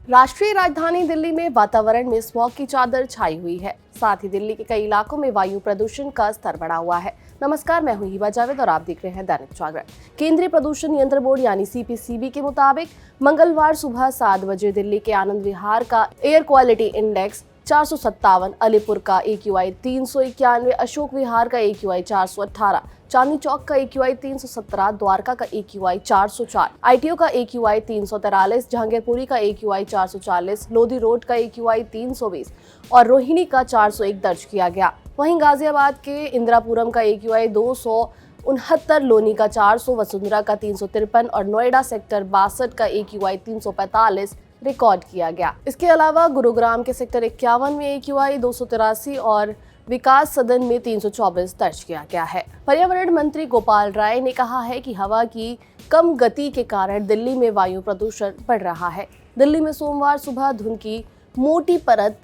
राष्ट्रीय राजधानी दिल्ली में वातावरण में स्मॉग की चादर छाई हुई है। साथ ही दिल्ली के कई इलाकों में वायु प्रदूषण का स्तर बढ़ा हुआ है। नमस्कार, मैं हूं हिबा जावेद और आप देख रहे हैं दैनिक जागरण। केंद्रीय प्रदूषण नियंत्रण बोर्ड यानी सीपीसीबी के मुताबिक मंगलवार सुबह 7 बजे दिल्ली के आनंद विहार का एयर क्वालिटी इंडेक्स 457, अलीपुर का AQI 391, अशोक विहार का AQI 418, चांदनी चौक का AQI 317, द्वारका का AQI 404, ITO का AQI 343, जहांगीरपुरी का AQI 440, लोधी रोड का AQI 320 और रोहिणी का 401 दर्ज किया गया। वहीं गाजियाबाद के इंदिरापुरम का AQI 269, लोनी का 400, वसुंधरा का 353 और नोएडा सेक्टर 62 का AQI 345 रिकॉर्ड किया गया। इसके अलावा गुरुग्राम के सेक्टर 51 में AQI 283 और विकास सदन में 324 दर्ज किया गया है। पर्यावरण मंत्री गोपाल राय ने कहा है कि हवा की कम गति के कारण दिल्ली में वायु प्रदूषण बढ़ रहा है। दिल्ली में सोमवार सुबह धुंध की मोटी परत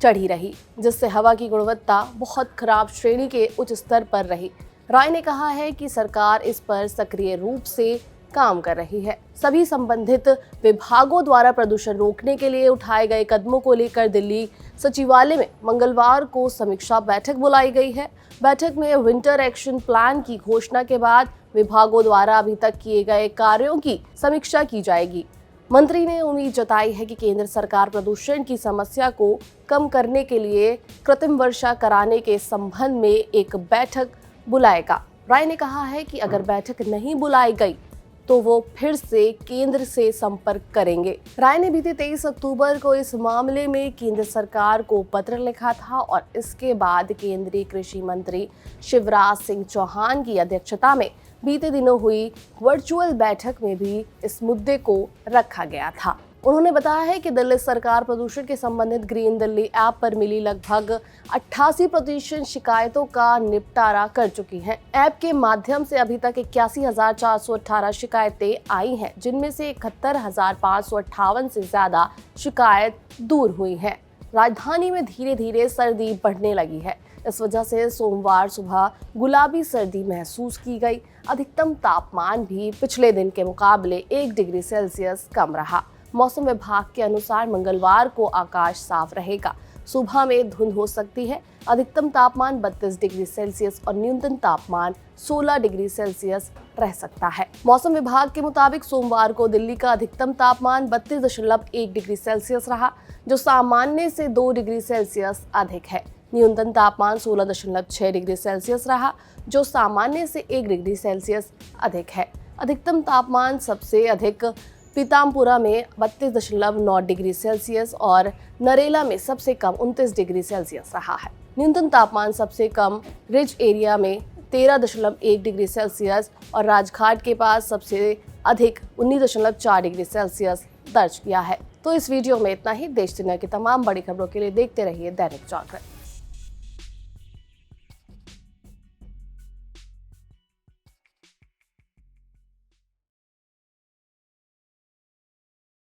चढ़ी रही, जिससे हवा की गुणवत्ता बहुत खराब श्रेणी के उच्च स्तर पर रही। राय ने कहा है कि सरकार इस पर सक्रिय रूप से काम कर रही है। सभी संबंधित विभागों द्वारा प्रदूषण रोकने के लिए उठाए गए कदमों को लेकर दिल्ली सचिवालय में मंगलवार को समीक्षा बैठक बुलाई गई है। बैठक में विंटर एक्शन प्लान की घोषणा के बाद विभागों द्वारा अभी तक किए गए कार्यों की समीक्षा की जाएगी। मंत्री ने उम्मीद जताई है कि केंद्र सरकार प्रदूषण की समस्या को कम करने के लिए कृत्रिम वर्षा कराने के संबंध में एक बैठक बुलाएगा। राय ने कहा है कि अगर बैठक नहीं बुलाई गई तो वो फिर से केंद्र से संपर्क करेंगे। राय ने बीते 23 अक्टूबर को इस मामले में केंद्र सरकार को पत्र लिखा था और इसके बाद केंद्रीय कृषि मंत्री शिवराज सिंह चौहान की अध्यक्षता में बीते दिनों हुई वर्चुअल बैठक में भी इस मुद्दे को रखा गया था। उन्होंने बताया है कि दिल्ली सरकार प्रदूषण के संबंधित ग्रीन दिल्ली ऐप पर मिली लगभग 88% शिकायतों का निपटारा कर चुकी है। ऐप के माध्यम से अभी तक 81,418 शिकायतें आई हैं, जिनमें से 71,558 से ज्यादा शिकायत दूर हुई हैं। राजधानी में धीरे धीरे सर्दी बढ़ने लगी है। इस वजह से सोमवार सुबह गुलाबी सर्दी महसूस की गई। अधिकतम तापमान भी पिछले दिन के मुकाबले 1 डिग्री सेल्सियस कम रहा। मौसम विभाग के अनुसार मंगलवार को आकाश साफ रहेगा। सुबह में धुंध हो सकती है। अधिकतम तापमान 32 डिग्री सेल्सियस और न्यूनतम तापमान 16 डिग्री सेल्सियस रह सकता है। मौसम विभाग के मुताबिक सोमवार को दिल्ली का अधिकतम तापमान 32.1 डिग्री सेल्सियस रहा, जो सामान्य से 2 डिग्री सेल्सियस अधिक है। न्यूनतम तापमान 16.6 डिग्री सेल्सियस रहा, जो सामान्य से 1 डिग्री सेल्सियस अधिक है। अधिकतम तापमान सबसे अधिक पीतामपुरा में 32.9 डिग्री सेल्सियस और नरेला में सबसे कम 29 डिग्री सेल्सियस रहा है। न्यूनतम तापमान सबसे कम रिज एरिया में 13.1 डिग्री सेल्सियस और राजघाट के पास सबसे अधिक 19.4 डिग्री सेल्सियस दर्ज किया है। तो इस वीडियो में इतना ही। देश दुनिया की तमाम बड़ी खबरों के लिए देखते रहिए दैनिक जागरण।